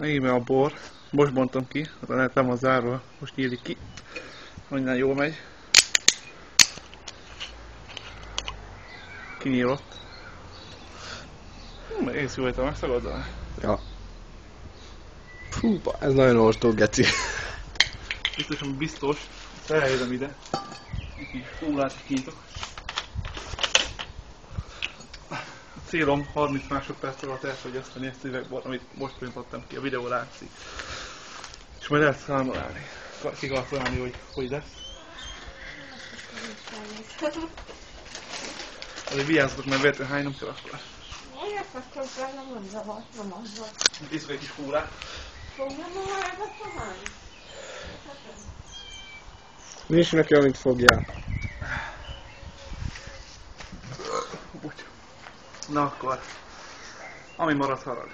Íme a bor. Most bontom ki, lehet nem a zárva, most nyílik ki. Minden jól megy. Kinyílott. Egész jó értem, megszagadva. Ja. Fú, ez nagyon oltó, geci. Biztosan biztos. Felhelyezem ide. Egy kis fúlát kinyitok. A célom 30 másodperc alatt elfogyasztani ezt üvegbort, amit most printattam ki, a videó látszik. És majd lehet számolni. Ki kell találni, hogy lesz. Azért vigyázzatok, mert véletlenül hánynom kell akkor. Miért akkor nem zavart, nem az volt. Iszok egy kis fúlát. Fogjam már ezt a hány? Nincs neki, amit fogjál. Na akkor, ami marad harag.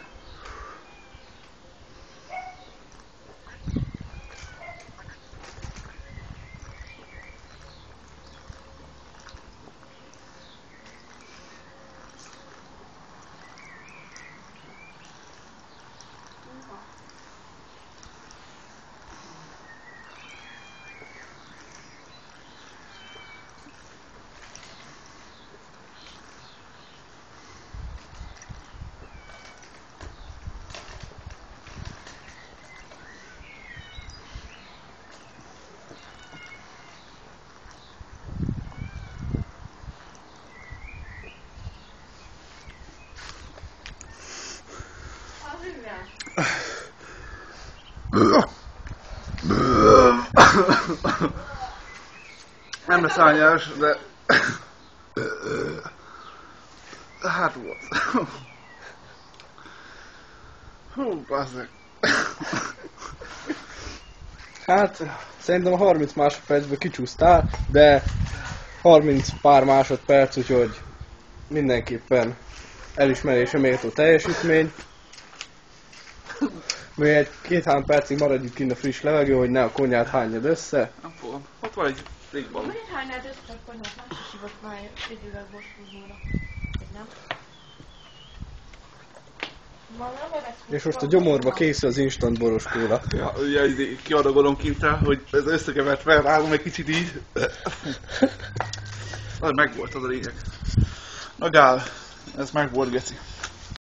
Nem lesz ányás, de... Hát volt. Hú, bazzeg. Hát, szerintem a 30 másodpercből kicsúsztál, de 30 pár másodperc, úgyhogy mindenképpen elismerésre méltó teljesítmény. Még egy 2-3 percig maradjuk kint a friss levegő, hogy ne a konyhát hányjad össze. Nem fogom. Ott van egy végban. Miért hánynád össze a konyhát? Más is hívott már egy üvegbosfúzóra. Nem? És most a gyomorba készül az instant boros kóla. Ja, kiadagolom kint rá, hogy ez összekevert felrágom egy kicsit így. Az megvolt az a lényeg. Na gál, ez megvolt, geci.